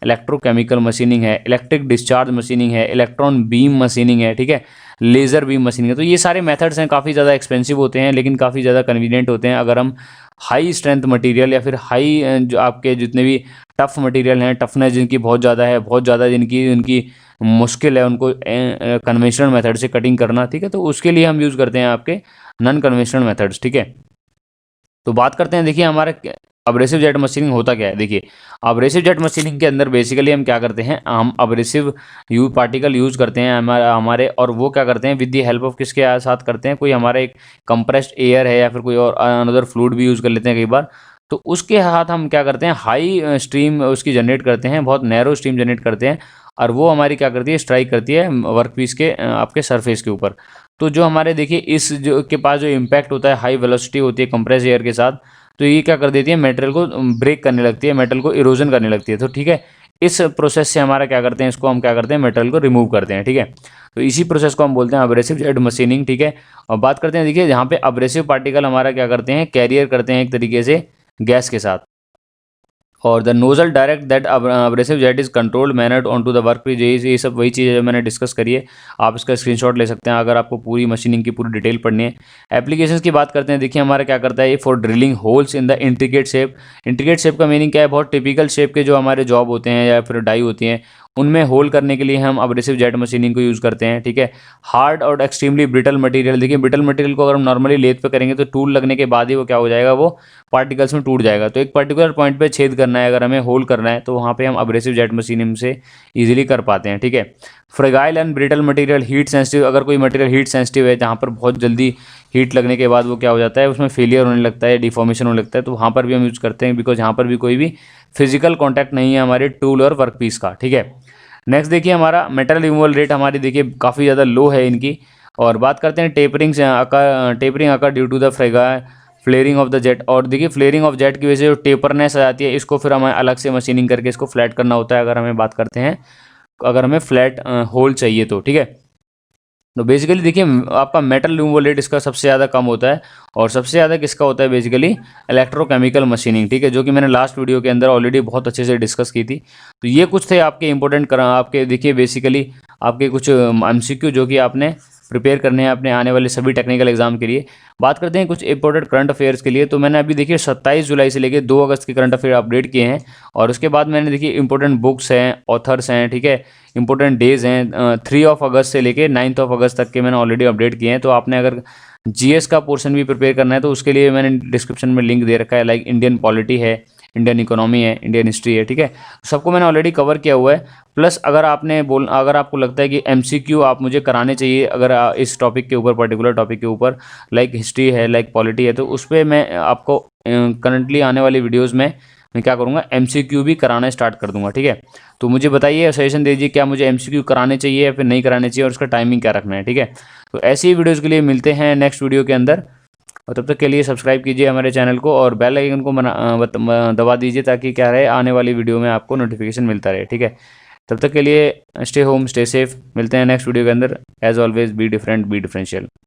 इलेक्ट्रोकेमिकल मशीनिंग है, इलेक्ट्रिक डिस्चार्ज मशीनिंग है, इलेक्ट्रॉन बीम मशीनिंग है, ठीक है, लेज़र बीम मशीनिंग है। तो ये सारे मेथड्स हैं, काफ़ी ज़्यादा एक्सपेंसिव होते हैं लेकिन काफ़ी ज़्यादा कन्वीनियंट होते हैं, अगर हम हाई स्ट्रेंथ मटेरियल या फिर हाई जो आपके जितने भी टफ मटेरियल हैं, टफनेस जिनकी बहुत ज़्यादा है, बहुत ज़्यादा जिनकी उनकी मुश्किल है उनको कन्वेंशनल मेथड से कटिंग करना, ठीक है, तो उसके लिए हम यूज़ करते हैं आपके नॉन कन्वेंशनल मेथड्स, ठीक है। तो बात करते हैं देखिए हमारा अब्रेसिव जेट मशीनिंग होता क्या है। देखिए अब्रेसिव जेट मशीनिंग के अंदर बेसिकली हम क्या करते हैं, हम अब्रेसिव पार्टिकल यूज़ करते हैं हमारे, और वो क्या करते हैं विद दी हेल्प ऑफ किसके साथ करते हैं, कोई हमारा एक कंप्रेस्ड एयर है या फिर कोई और अनदर फ्लूइड भी यूज़ कर लेते हैं कई बार, तो उसके साथ हम क्या करते हैं, हाई स्ट्रीम उसकी जनरेट करते हैं, बहुत नैरो स्ट्रीम जनरेट करते हैं, और वो हमारी क्या करती है, स्ट्राइक करती है वर्क पीस के आपके सरफेस के ऊपर। तो जो हमारे देखिए इस जो के पास जो इम्पैक्ट होता है, हाई वेलोसिटी होती है कंप्रेस एयर के साथ, तो ये क्या कर देती है, मेटेरियल को ब्रेक करने लगती है, मेटल को इरोजन करने लगती है, तो ठीक है, इस प्रोसेस से हमारा क्या करते हैं, इसको हम क्या करते हैं, मेटेरियल को रिमूव करते हैं, ठीक है। तो इसी प्रोसेस को हम बोलते हैं अब्रेसिव जेट मशीनिंग, ठीक है। और बात करते हैं देखिए यहाँ पे अब्रेसिव पार्टिकल हमारा क्या करते हैं, कैरियर करते हैं एक तरीके से गैस के साथ, और the nozzle direct that abrasive jet is controlled mannered on to the work piece. ये सब वही चीज़ है जो मैंने डिस्कस करी है, आप इसका स्क्रीनशॉट ले सकते हैं अगर आपको पूरी मशीनिंग की पूरी डिटेल पढ़नी है। एप्लीकेशंस की बात करते हैं, देखिए हमारा क्या करता है ये, for drilling holes in the intricate shape. Intricate shape का मीनिंग क्या है, बहुत टिपिकल शेप के जो हमारे जॉब होते हैं या फिर डाई होती हैं, उनमें होल करने के लिए हम अब्रेसिव जेट मशीनिंग को यूज़ करते हैं, ठीक है। हार्ड और एक्सट्रीमली ब्रिटल मटेरियल, देखिए ब्रिटल मटेरियल को अगर हम नॉर्मली लेथ पे करेंगे तो टूल लगने के बाद ही वो क्या हो जाएगा, वो पार्टिकल्स में टूट जाएगा। तो एक पर्टिकुलर पॉइंट पे छेद करना है, अगर हमें होल करना है, तो वहाँ पे हम अब्रेसिव जेट मशीनिंग से इजीली कर पाते हैं, ठीक है। Fragile and brittle material heat sensitive, अगर कोई मटेरियल हीट सेंसिटिव है जहाँ पर बहुत जल्दी हीट लगने के बाद वो क्या हो जाता है, उसमें फेलियर होने लगता है, डिफॉर्मेशन होने लगता है, तो वहाँ पर भी हम यूज़ करते हैं, बिकॉज यहाँ पर भी कोई भी फिजिकल कॉन्टैक्ट नहीं है हमारे टूल और वर्क पीस का, ठीक है। नेक्स्ट देखिए हमारा मेटल रिमूवल रेट हमारी देखिए काफ़ी ज़्यादा लो है इनकी। और बात करते हैं टेपरिंग से, tapering occur due to the flaring of the jet. और देखिए फ्लेयरिंग ऑफ जेट की वजह से जो टेपरनेस आ जाती है, इसको फिर हमें अलग से मशीनिंग करके इसको फ्लैट करना होता है, अगर हमें बात करते हैं, अगर हमें फ्लैट होल चाहिए तो, ठीक है। तो बेसिकली देखिए आपका मेटल रिमूवल रेट इसका सबसे ज़्यादा कम होता है, और सबसे ज़्यादा किसका होता है, बेसिकली इलेक्ट्रोकेमिकल मशीनिंग, ठीक है, जो कि मैंने लास्ट वीडियो के अंदर ऑलरेडी बहुत अच्छे से डिस्कस की थी। तो ये कुछ थे आपके इंपॉर्टेंट आपके देखिए बेसिकली आपके कुछ एमसीक्यू जो कि आपने प्रिपेयर करने हैं अपने आने वाले सभी टेक्निकल एग्जाम के लिए। बात करते हैं कुछ इंपॉर्टेंट करंट अफेयर्स के लिए। तो मैंने अभी देखिए 27 जुलाई से लेकर 2 अगस्त के करंट अफेयर अपडेट किए हैं, और उसके बाद मैंने देखिए इंपॉर्टेंट बुक्स हैं, ऑथर्स हैं, ठीक है, इंपॉर्टेंट डेज हैं, 3 अगस्त से लेके 9 अगस्त तक के मैंने ऑलरेडी अपडेट किए हैं। तो आपने अगर जीएस का पोर्शन भी प्रिपेयर करना है तो उसके लिए मैंने डिस्क्रिप्शन में लिंक दे रखा है, लाइक इंडियन पॉलिटी है, इंडियन इकोनॉमी है, इंडियन हिस्ट्री है, ठीक है, सबको मैंने ऑलरेडी कवर किया हुआ है। प्लस अगर आपको लगता है कि एमसीक्यू आप मुझे कराने चाहिए, अगर इस टॉपिक के ऊपर, पर्टिकुलर टॉपिक के ऊपर, लाइक हिस्ट्री है, लाइक पॉलिटी है, तो उस पर मैं आपको करंटली आने वाली वीडियोज़ में मैं क्या करूँगा, एमसीक्यू भी कराना स्टार्ट कर दूंगा, ठीक है। तो मुझे बताइए, सजेशन दीजिए, क्या मुझे एमसीक्यू कराने चाहिए या फिर नहीं कराने चाहिए, और उसका टाइमिंग क्या रखना है, ठीक है। तो ऐसी ही वीडियोज़ के लिए मिलते हैं नेक्स्ट वीडियो के अंदर, और तब तक के लिए सब्सक्राइब कीजिए हमारे चैनल को, और बेल आइकन को दबा दीजिए, ताकि क्या रहे, आने वाली वीडियो में आपको नोटिफिकेशन मिलता रहे, ठीक है। तब तक के लिए स्टे होम, स्टे सेफ, मिलते हैं नेक्स्ट वीडियो के अंदर। As always be different, be differential.